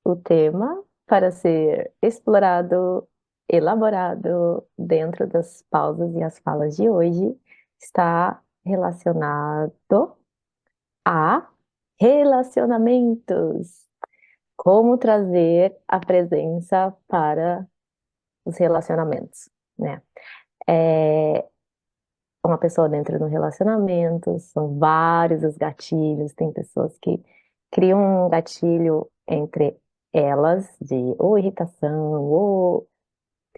o tema para ser explorado, elaborado dentro das pausas e as falas de hoje está relacionado a relacionamentos. Como trazer a presença para os relacionamentos, né? É, uma pessoa dentro do relacionamento, são vários os gatilhos, tem pessoas que criam um gatilho entre elas de ou irritação, ou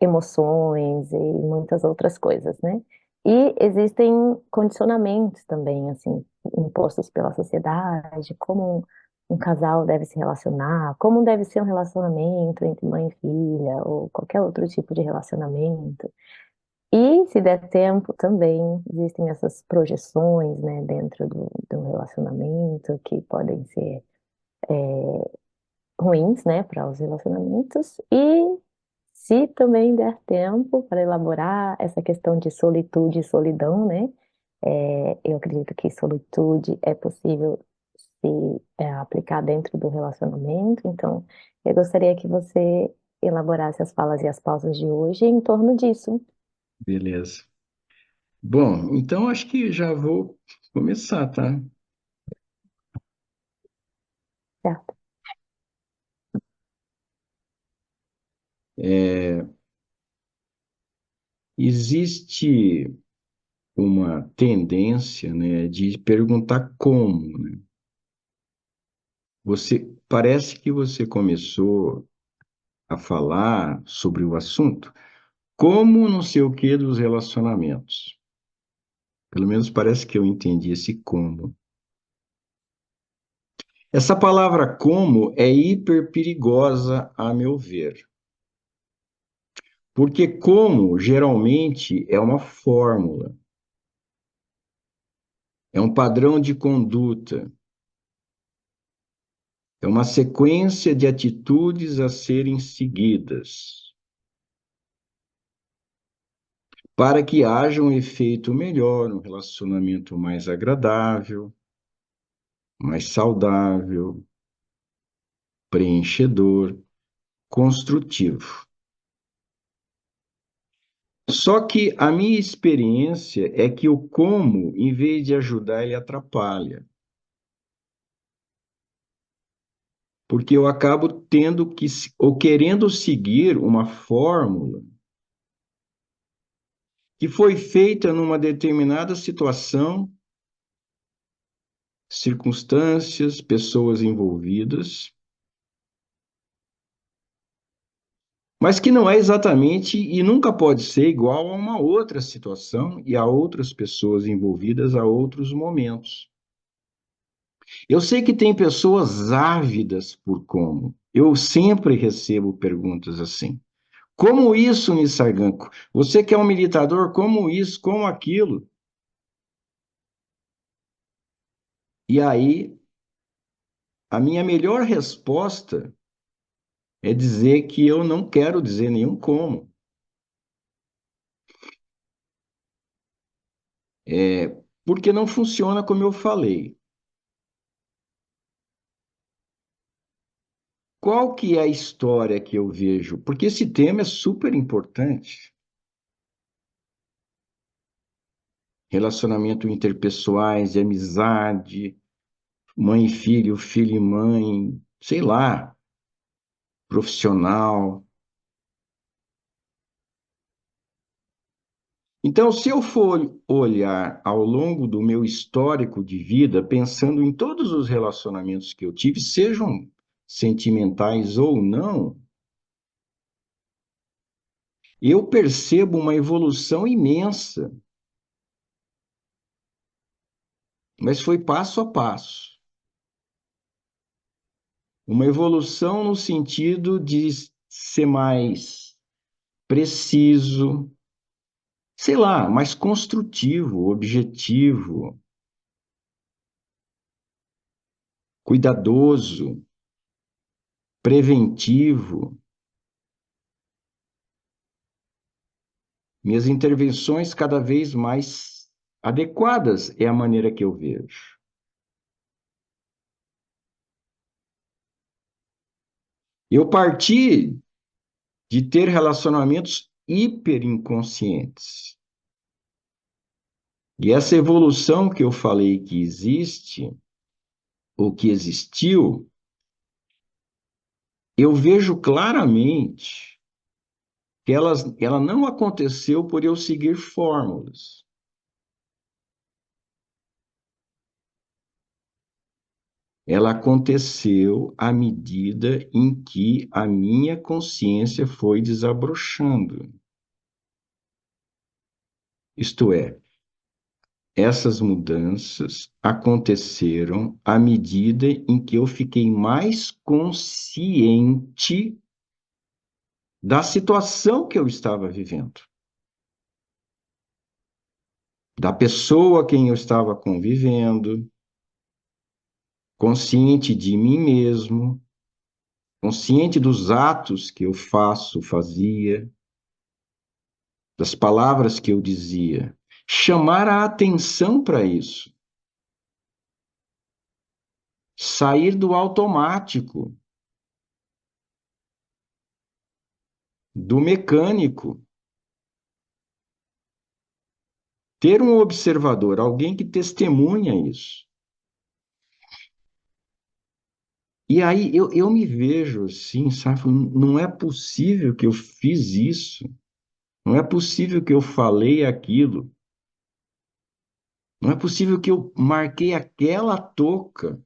emoções e muitas outras coisas, né? E existem condicionamentos também, assim, impostos pela sociedade, como um casal deve se relacionar, como deve ser um relacionamento entre mãe e filha, ou qualquer outro tipo de relacionamento. E, se der tempo, também existem essas projeções, né, dentro do relacionamento, que podem ser ruins, né, para os relacionamentos. E, se também der tempo para elaborar essa questão de solitude e solidão, né, eu acredito que solitude é possível se aplicar dentro do relacionamento. Então, eu gostaria que você elaborasse as falas e as pausas de hoje em torno disso. Beleza. Bom, então acho que já vou começar, tá? Certo? É, existe uma tendência, né, de perguntar como, né? Parece que você começou a falar sobre o assunto como não sei o que dos relacionamentos. Pelo menos parece que eu entendi esse como. Essa palavra como é hiper perigosa, a meu ver. Porque como geralmente é uma fórmula, é um padrão de conduta, é uma sequência de atitudes a serem seguidas para que haja um efeito melhor, um relacionamento mais agradável, mais saudável, preenchedor, construtivo. Só que a minha experiência é que o como, em vez de ajudar, ele atrapalha. Porque eu acabo tendo que, ou querendo seguir uma fórmula que foi feita numa determinada situação, circunstâncias, pessoas envolvidas, mas que não é exatamente e nunca pode ser igual a uma outra situação e a outras pessoas envolvidas a outros momentos. Eu sei que tem pessoas ávidas por como. Eu sempre recebo perguntas assim. Como isso, Nisarganco? Você que é um militador, como isso, como aquilo? E aí, a minha melhor resposta é dizer que eu não quero dizer nenhum como. Porque não funciona como eu falei. Qual que é a história que eu vejo? Porque esse tema é super importante. Relacionamento interpessoais, de amizade, mãe e filho, filho e mãe, sei lá, profissional. Então, se eu for olhar ao longo do meu histórico de vida, pensando em todos os relacionamentos que eu tive, sejam sentimentais ou não, eu percebo uma evolução imensa, mas foi passo a passo. Uma evolução no sentido de ser mais preciso, sei lá, mais construtivo, objetivo, cuidadoso, preventivo. Minhas intervenções cada vez mais adequadas é a maneira que eu vejo. Eu parti de ter relacionamentos hiperinconscientes. E essa evolução que eu falei que existe, ou que existiu, eu vejo claramente que ela não aconteceu por eu seguir fórmulas. Ela aconteceu à medida em que a minha consciência foi desabrochando. Isto é, essas mudanças aconteceram à medida em que eu fiquei mais consciente da situação que eu estava vivendo, da pessoa a quem eu estava convivendo, consciente de mim mesmo, consciente dos atos que eu faço, fazia, das palavras que eu dizia. Chamar a atenção para isso. Sair do automático, do mecânico. Ter um observador, alguém que testemunha isso. E aí eu me vejo assim, sabe? Não é possível que eu fiz isso. Não é possível que eu falei aquilo. Não é possível que eu marquei aquela touca.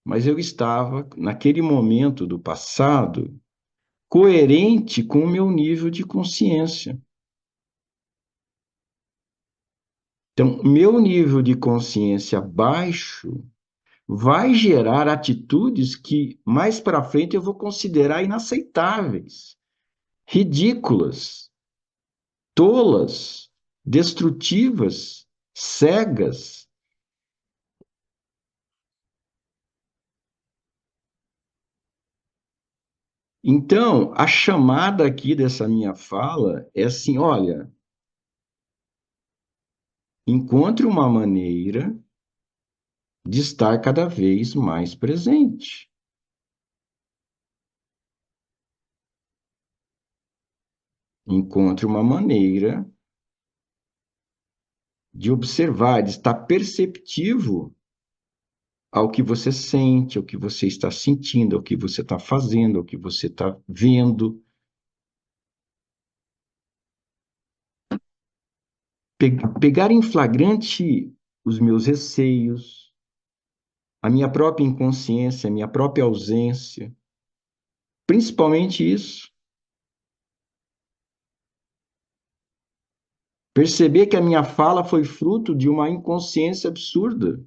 Mas eu estava, naquele momento do passado, coerente com o meu nível de consciência. Então, meu nível de consciência baixo vai gerar atitudes que mais para frente eu vou considerar inaceitáveis, ridículas, tolas, destrutivas, cegas. Então, a chamada aqui dessa minha fala é assim: olha, encontre uma maneira de estar cada vez mais presente. Encontre uma maneira de observar, de estar perceptivo ao que você sente, ao que você está sentindo, ao que você está fazendo, ao que você está vendo. Pegar em flagrante os meus receios, a minha própria inconsciência, a minha própria ausência. Principalmente isso. Perceber que a minha fala foi fruto de uma inconsciência absurda.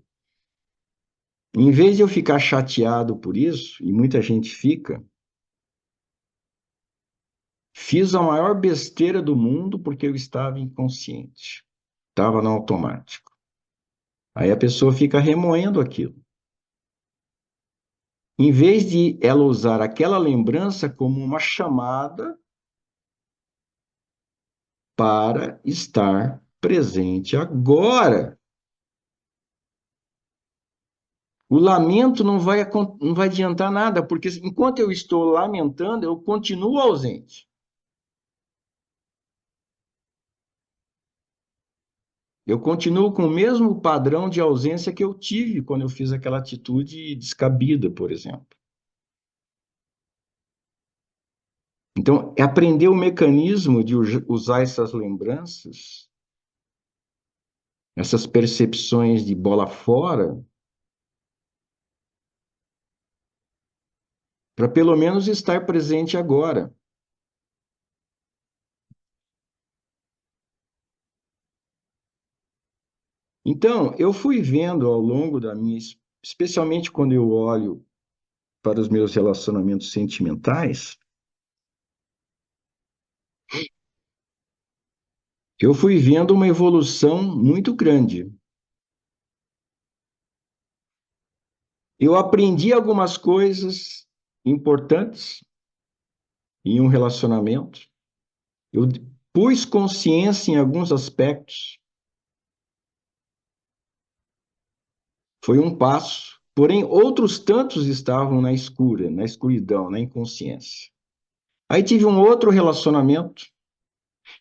Em vez de eu ficar chateado por isso, e muita gente fica, fiz a maior besteira do mundo porque eu estava inconsciente. Estava no automático. Aí a pessoa fica remoendo aquilo. Em vez de ela usar aquela lembrança como uma chamada para estar presente agora. O lamento não vai adiantar nada, porque enquanto eu estou lamentando, eu continuo ausente. Eu continuo com o mesmo padrão de ausência que eu tive quando eu fiz aquela atitude descabida, por exemplo. Então, é aprender o mecanismo de usar essas lembranças, essas percepções de bola fora, para pelo menos estar presente agora. Então, eu fui vendo ao longo da minha, especialmente quando eu olho para os meus relacionamentos sentimentais, eu fui vendo uma evolução muito grande. Eu aprendi algumas coisas importantes em um relacionamento. Eu pus consciência em alguns aspectos. Foi um passo. Porém, outros tantos estavam na na escuridão, na inconsciência. Aí tive um outro relacionamento.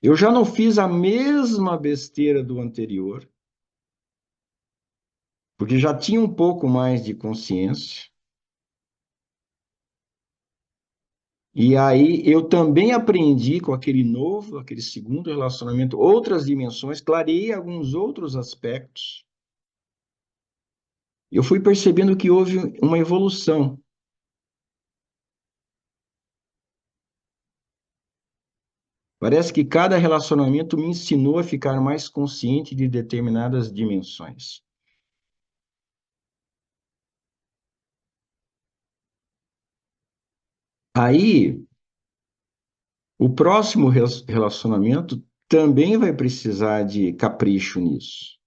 Eu já não fiz a mesma besteira do anterior, porque já tinha um pouco mais de consciência. E aí eu também aprendi com aquele novo, aquele segundo relacionamento, outras dimensões, clarei alguns outros aspectos. Eu fui percebendo que houve uma evolução. Parece que cada relacionamento me ensinou a ficar mais consciente de determinadas dimensões. Aí, o próximo relacionamento também vai precisar de capricho nisso.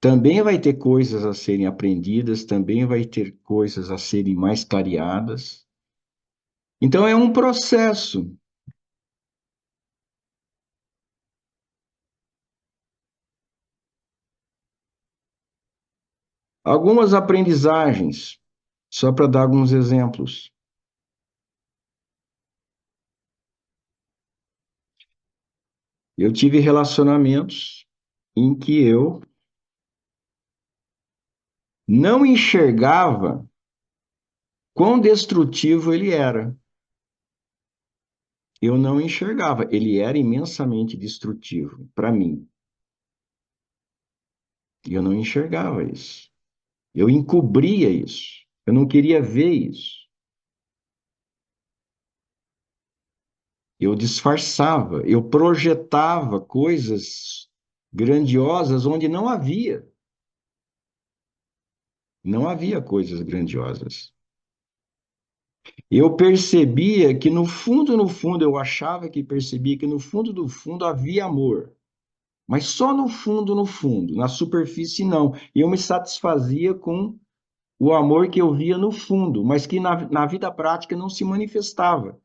Também vai ter coisas a serem aprendidas, também vai ter coisas a serem mais clareadas. Então, é um processo. Algumas aprendizagens, só para dar alguns exemplos. Eu tive relacionamentos em que eu não enxergava quão destrutivo ele era. Eu não enxergava. Ele era imensamente destrutivo para mim. E eu não enxergava isso. Eu encobria isso. Eu não queria ver isso. Eu disfarçava, eu projetava coisas grandiosas onde não havia. Não havia coisas grandiosas. Eu percebia que no fundo, eu achava que percebia que no fundo do fundo havia amor. Mas só no fundo, na superfície não. E eu me satisfazia com o amor que eu via no fundo, mas que na vida prática não se manifestava.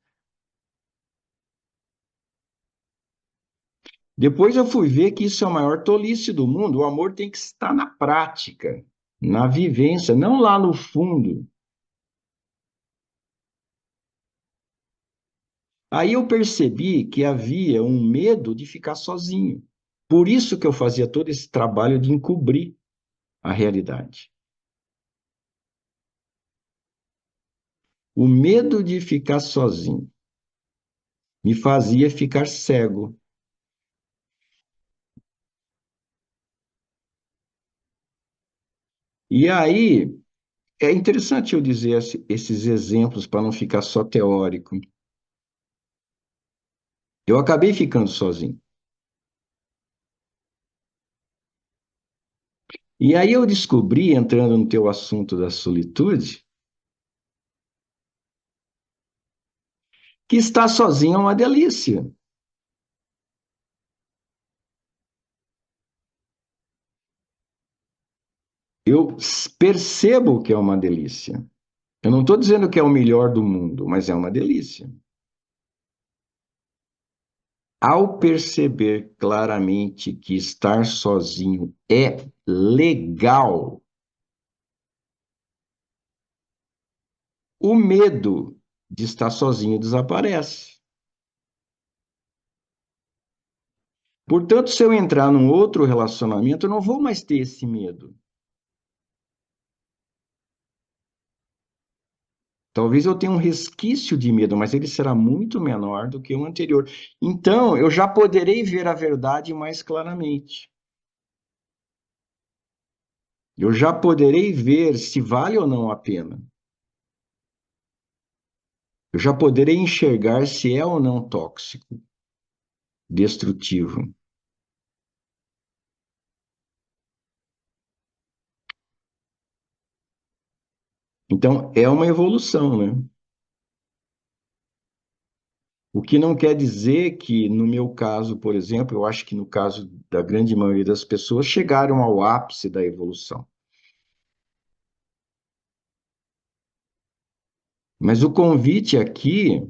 Depois eu fui ver que isso é a maior tolice do mundo. O amor tem que estar na prática, na vivência, não lá no fundo. Aí eu percebi que havia um medo de ficar sozinho. Por isso que eu fazia todo esse trabalho de encobrir a realidade. O medo de ficar sozinho me fazia ficar cego. E aí é interessante eu dizer esses exemplos para não ficar só teórico. Eu acabei ficando sozinho. E aí eu descobri, entrando no teu assunto da solitude, que estar sozinho é uma delícia. Eu percebo que é uma delícia. Eu não estou dizendo que é o melhor do mundo, mas é uma delícia. Ao perceber claramente que estar sozinho é legal, o medo de estar sozinho desaparece. Portanto, se eu entrar num outro relacionamento, eu não vou mais ter esse medo. Talvez eu tenha um resquício de medo, mas ele será muito menor do que o anterior. Então, eu já poderei ver a verdade mais claramente. Eu já poderei ver se vale ou não a pena. Eu já poderei enxergar se é ou não tóxico, destrutivo. Então, é uma evolução, né? O que não quer dizer que, no meu caso, por exemplo, eu acho que no caso da grande maioria das pessoas, chegaram ao ápice da evolução. Mas o convite aqui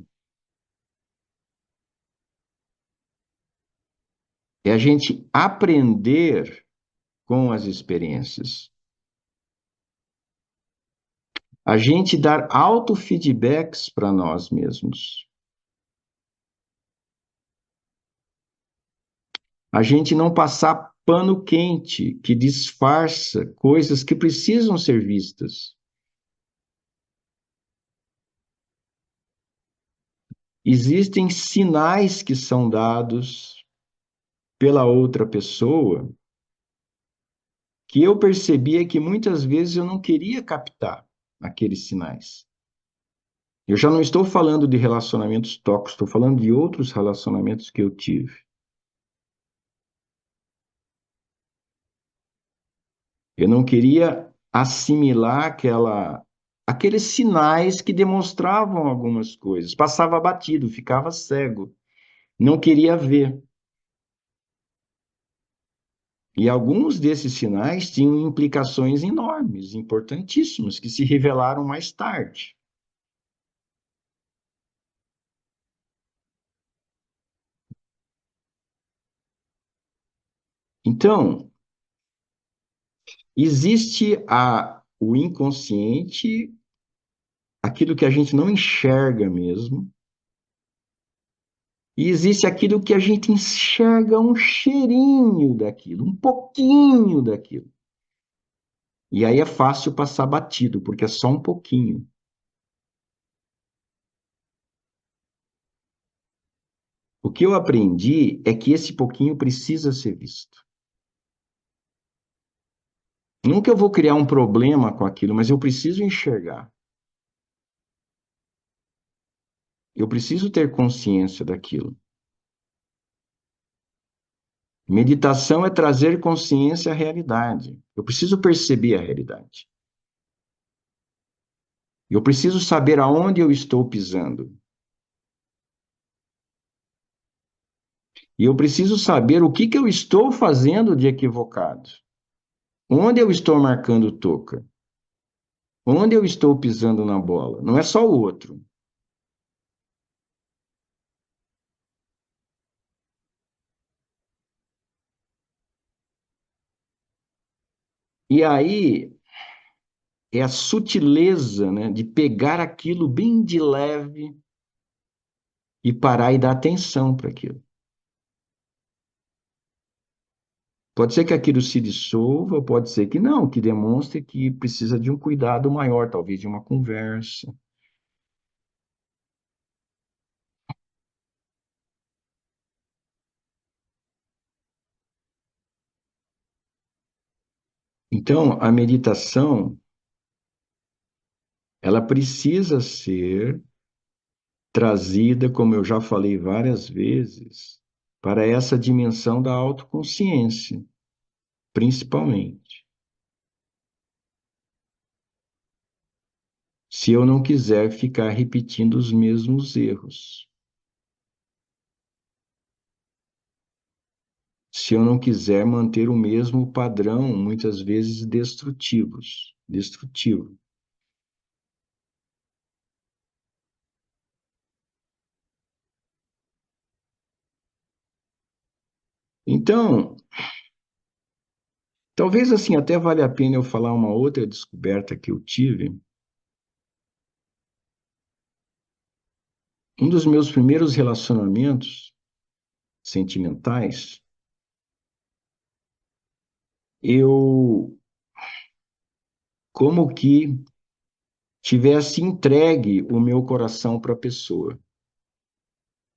é a gente aprender com as experiências. A gente dar auto-feedbacks para nós mesmos. A gente não passar pano quente que disfarça coisas que precisam ser vistas. Existem sinais que são dados pela outra pessoa que eu percebia que muitas vezes eu não queria captar aqueles sinais. Eu já não estou falando de relacionamentos tóxicos, estou falando de outros relacionamentos que eu tive. Eu não queria assimilar aqueles sinais que demonstravam algumas coisas. Passava batido, ficava cego, não queria ver. E alguns desses sinais tinham implicações enormes, importantíssimas, que se revelaram mais tarde. Então, existe o inconsciente, aquilo que a gente não enxerga mesmo, e existe aquilo que a gente enxerga um cheirinho daquilo, um pouquinho daquilo. E aí é fácil passar batido, porque é só um pouquinho. O que eu aprendi é que esse pouquinho precisa ser visto. Nunca eu vou criar um problema com aquilo, mas eu preciso enxergar. Eu preciso ter consciência daquilo. Meditação é trazer consciência à realidade. Eu preciso perceber a realidade. Eu preciso saber aonde eu estou pisando. E eu preciso saber o que eu estou fazendo de equivocado. Onde eu estou marcando toca. Onde eu estou pisando na bola. Não é só o outro. E aí é a sutileza, né, de pegar aquilo bem de leve e parar e dar atenção para aquilo. Pode ser que aquilo se dissolva, pode ser que não, que demonstre que precisa de um cuidado maior, talvez de uma conversa. Então, a meditação, ela precisa ser trazida, como eu já falei várias vezes, para essa dimensão da autoconsciência, principalmente. Se eu não quiser ficar repetindo os mesmos erros. Se eu não quiser manter o mesmo padrão, muitas vezes destrutivo. Então, talvez assim até vale a pena eu falar uma outra descoberta que eu tive. Um dos meus primeiros relacionamentos sentimentais, eu como que tivesse entregue o meu coração para a pessoa.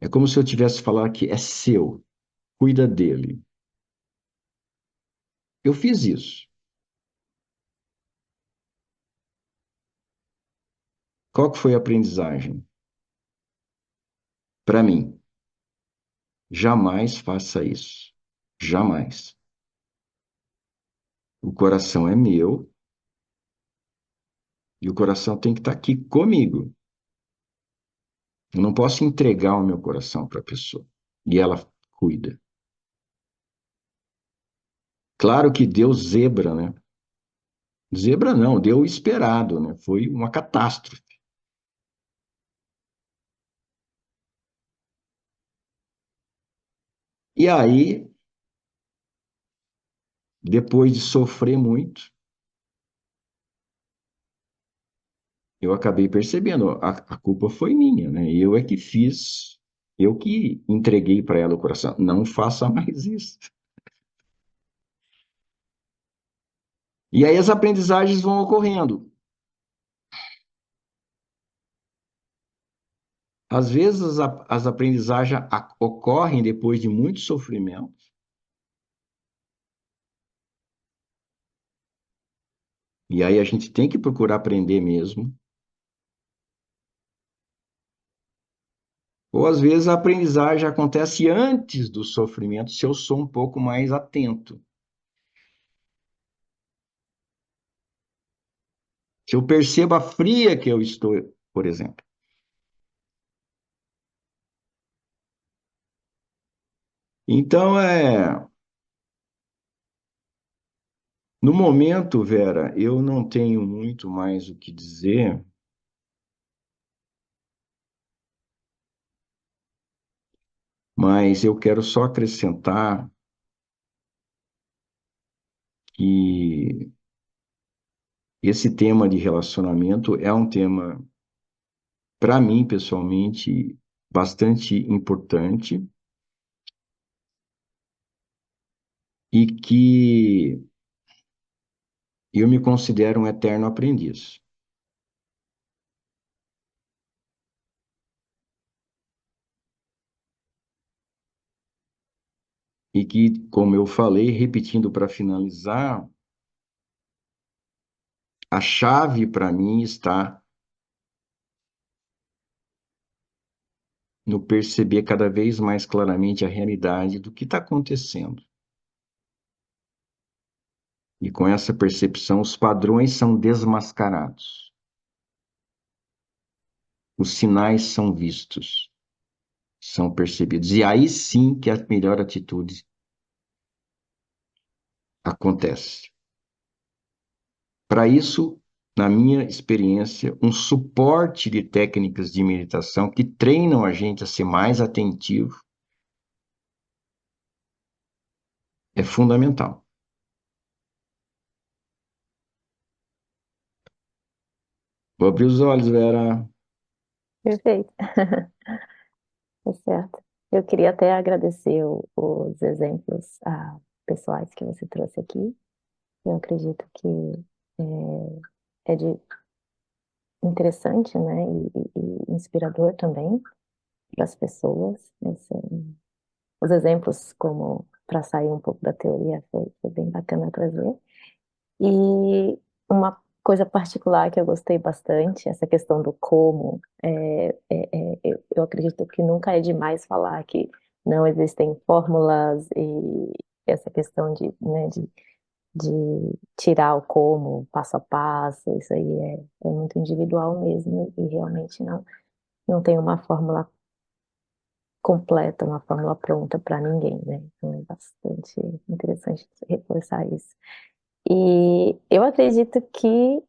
É como se eu tivesse falado que é seu, cuida dele. Eu fiz isso. Qual que foi a aprendizagem? Para mim, jamais faça isso. Jamais. O coração é meu e o coração tem que estar aqui comigo. Eu não posso entregar o meu coração para a pessoa e ela cuida. Claro que deu zebra, né? Zebra não, deu o esperado, né? Foi uma catástrofe. E aí, depois de sofrer muito, eu acabei percebendo, a culpa foi minha, né? Eu é que fiz, eu que entreguei para ela o coração. Não faça mais isso. E aí as aprendizagens vão ocorrendo. Às vezes as aprendizagens ocorrem depois de muito sofrimento, e aí a gente tem que procurar aprender mesmo. Ou às vezes a aprendizagem acontece antes do sofrimento, se eu sou um pouco mais atento. Se eu percebo a fria que eu estou, por exemplo. Então, no momento, Vera, eu não tenho muito mais o que dizer, mas eu quero só acrescentar que esse tema de relacionamento é um tema, para mim, pessoalmente, bastante importante e que eu me considero um eterno aprendiz. E que, como eu falei, repetindo para finalizar, a chave para mim está no perceber cada vez mais claramente a realidade do que está acontecendo. E com essa percepção, os padrões são desmascarados, os sinais são vistos, são percebidos. E aí sim que a melhor atitude acontece. Para isso, na minha experiência, um suporte de técnicas de meditação que treinam a gente a ser mais atentivo é fundamental. Vou abrir os olhos, Vera. Perfeito, tá certo. Eu queria até agradecer os exemplos pessoais que você trouxe aqui. Eu acredito que é de interessante, né, e inspirador também para as pessoas. Os exemplos, como para sair um pouco da teoria, foi bem bacana trazer. E uma coisa particular que eu gostei bastante, essa questão do como, eu acredito que nunca é demais falar que não existem fórmulas e essa questão de tirar o como, passo a passo, isso aí é muito individual mesmo e realmente não tem uma fórmula completa, uma fórmula pronta para ninguém, né? Então é bastante interessante reforçar isso. E eu acredito que,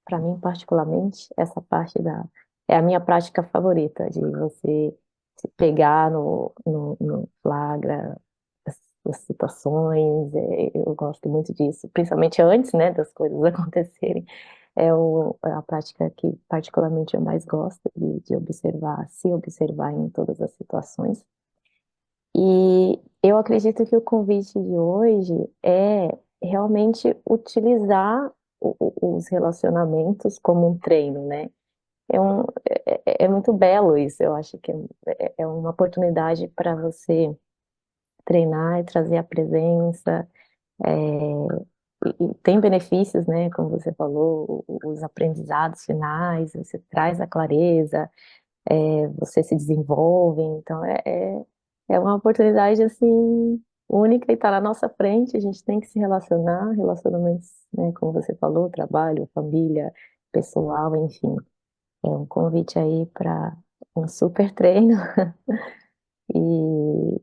para mim particularmente, essa parte é a minha prática favorita, de você se pegar no flagra das situações, eu gosto muito disso, principalmente antes, né, das coisas acontecerem. É a prática que particularmente eu mais gosto de observar, se observar em todas as situações. E eu acredito que o convite de hoje é realmente utilizar os relacionamentos como um treino, né? É muito belo isso, eu acho que é uma oportunidade para você treinar e trazer a presença, e tem benefícios, né? Como você falou, os aprendizados finais, você traz a clareza, você se desenvolve, então é uma oportunidade assim única e está na nossa frente, a gente tem que se relacionar, relacionamentos, né, como você falou, trabalho, família, pessoal, enfim. É um convite aí para um super treino e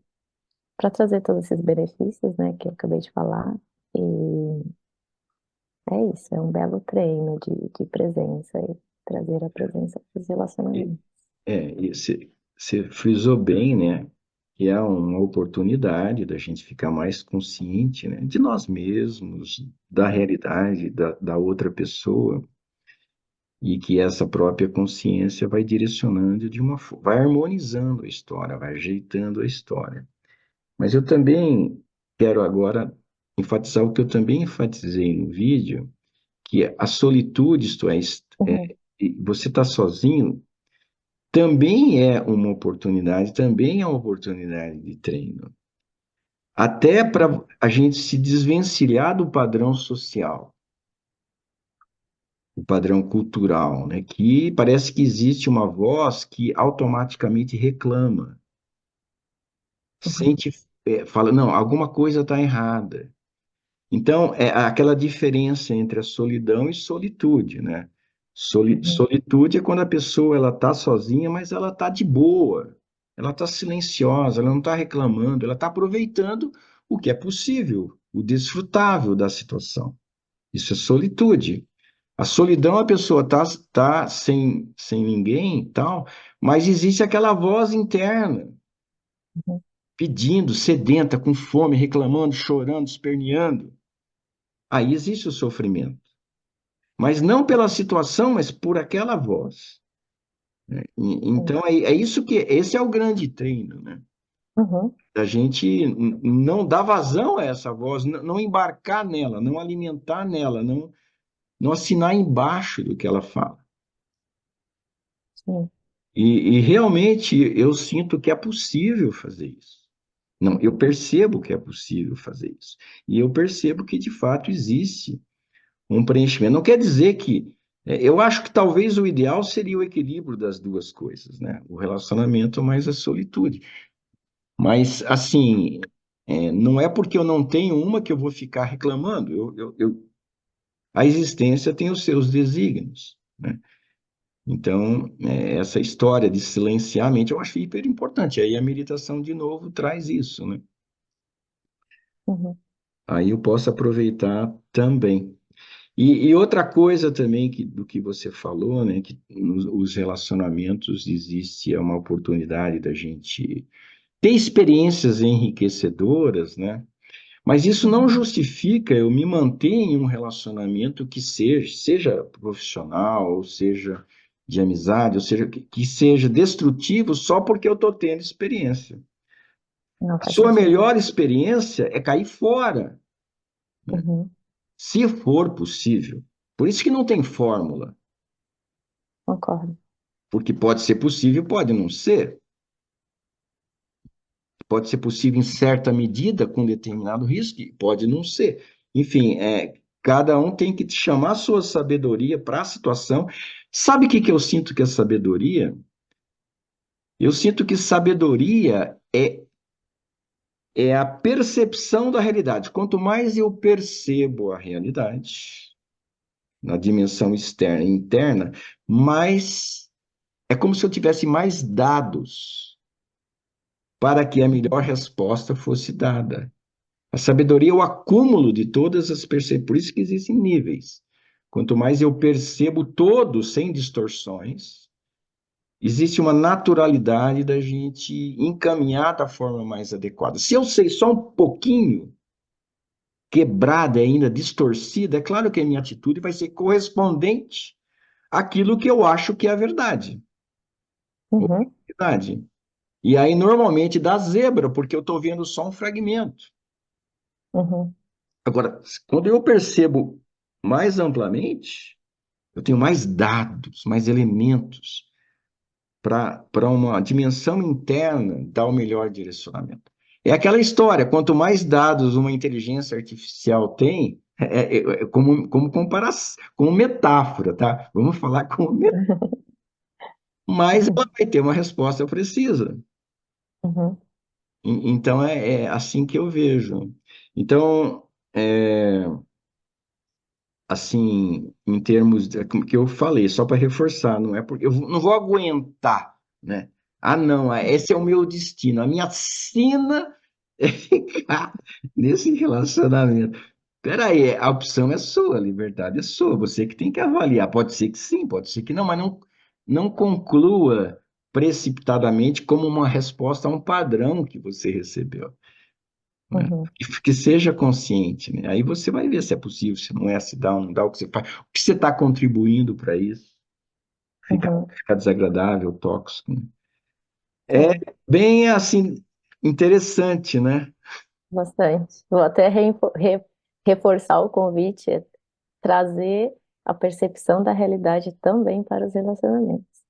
para trazer todos esses benefícios, né, que eu acabei de falar. E é isso, é um belo treino de presença e trazer a presença para os E- relacionamentos. e você frisou bem, né? que é uma oportunidade da gente ficar mais consciente, né, de nós mesmos, da realidade da outra pessoa, e que essa própria consciência vai direcionando vai harmonizando a história, vai ajeitando a história. Mas eu também quero agora enfatizar o que eu também enfatizei no vídeo, que a solitude, isto é, Uhum, você está sozinho, também é uma oportunidade, também é uma oportunidade de treino. Até para a gente se desvencilhar do padrão social, o padrão cultural, né? Que parece que existe uma voz que automaticamente reclama, uhum, sente, fala, não, alguma coisa está errada. Então, é aquela diferença entre a solidão e solitude, né? uhum, Solitude é quando a pessoa ela está sozinha, mas ela está de boa, ela está silenciosa, ela não está reclamando, ela está aproveitando o que é possível, o desfrutável da situação. Isso é solitude. A solidão, a pessoa tá sem ninguém e tal, mas existe aquela voz interna, uhum, pedindo, sedenta, com fome, reclamando, chorando, esperneando. Aí existe o sofrimento. Mas não pela situação, mas por aquela voz. sim. Então, é isso que, esse é o grande treino, né? Uhum, A gente não dar vazão a essa voz, não embarcar nela, não alimentar nela, não assinar embaixo do que ela fala. sim. E realmente eu sinto que é possível fazer isso. Não, eu Uhum, percebo que é possível fazer isso. E eu percebo que de fato existe um preenchimento. Não quer dizer que. Eu acho que talvez o ideal seria o equilíbrio das duas coisas, né? O relacionamento mais a solitude. Mas, assim, não é porque eu não tenho uma que eu vou ficar reclamando. A existência tem os seus desígnios, né? Então, essa história de silenciar a mente eu acho hiper importante. Aí a meditação, de novo, traz isso, né? uhum, Aí eu posso aproveitar também. E outra coisa também do que você falou, né, que nos relacionamentos existe uma oportunidade da gente ter experiências enriquecedoras, né? Mas isso não uhum, justifica eu me manter em um relacionamento que seja profissional, ou seja de amizade, ou seja, que seja destrutivo só porque eu estou tendo experiência. não A faz sua sentido. melhor experiência é cair fora, né? Uhum, Se for possível. Por isso que não tem fórmula, concordo. porque pode ser possível, pode não ser. Pode ser possível em certa medida, com determinado risco, e pode não ser. Enfim, cada um tem que chamar a sua sabedoria para a situação. Sabe o que eu sinto que é sabedoria? Eu sinto que sabedoria é a percepção da realidade. Quanto mais eu percebo a realidade, na dimensão externa e interna, mais é como se eu tivesse mais dados para que a Uhum, melhor resposta fosse dada. A sabedoria é o acúmulo de todas as percepções, por isso que existem níveis. Quanto mais eu percebo todo sem distorções, existe uma naturalidade da gente encaminhar da forma mais adequada. Se eu sei só um pouquinho, quebrada ainda, distorcida, é claro que a minha atitude vai ser correspondente àquilo que eu acho que é a verdade. uhum, Verdade. E aí, normalmente, dá zebra, porque eu estou vendo só um fragmento. uhum, Agora, quando eu percebo mais amplamente, eu tenho mais dados, mais elementos para uma dimensão interna dar o melhor direcionamento. É aquela história, quanto mais dados uma inteligência artificial tem, como comparação, como metáfora, tá? Vamos falar como metáfora, mais ela vai ter uma resposta precisa. uhum, Então, é assim que eu vejo. Então, assim, em termos como que eu falei, só para reforçar, não é porque eu não vou aguentar, né? Ah, não, esse é o meu destino. A minha sina é ficar nesse relacionamento. Peraí, a opção é sua, a liberdade é sua. Você que tem que avaliar. Pode ser que sim, pode ser que não, mas não conclua precipitadamente como uma resposta a um padrão que você recebeu, né? Uhum, Que seja consciente, né? Aí você vai ver se é possível, se não é, se dá, não dá, o que você faz, o que você está contribuindo para isso, uhum. ficar desagradável, tóxico, né? É É, bem assim, interessante, né? bastante. Vou até reforçar o convite, trazer a percepção da realidade também para os relacionamentos.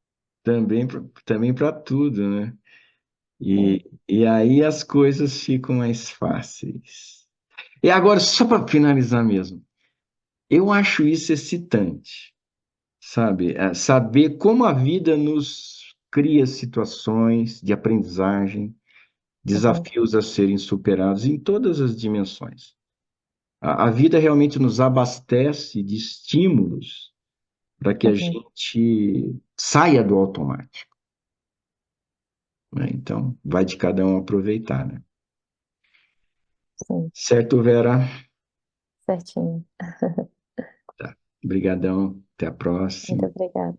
Também para tudo, né? É, E aí as coisas ficam mais fáceis. E agora, só para finalizar mesmo, eu acho isso excitante, sabe? Saber como a vida nos cria situações de aprendizagem, uhum, desafios a serem superados em todas as dimensões. A vida realmente nos abastece de estímulos para que a uhum, gente saia do automático, né? Então, vai de cada um aproveitar, né? sim, Certo, Vera? certinho. Tá. Obrigadão. Até a Muito próxima. obrigada.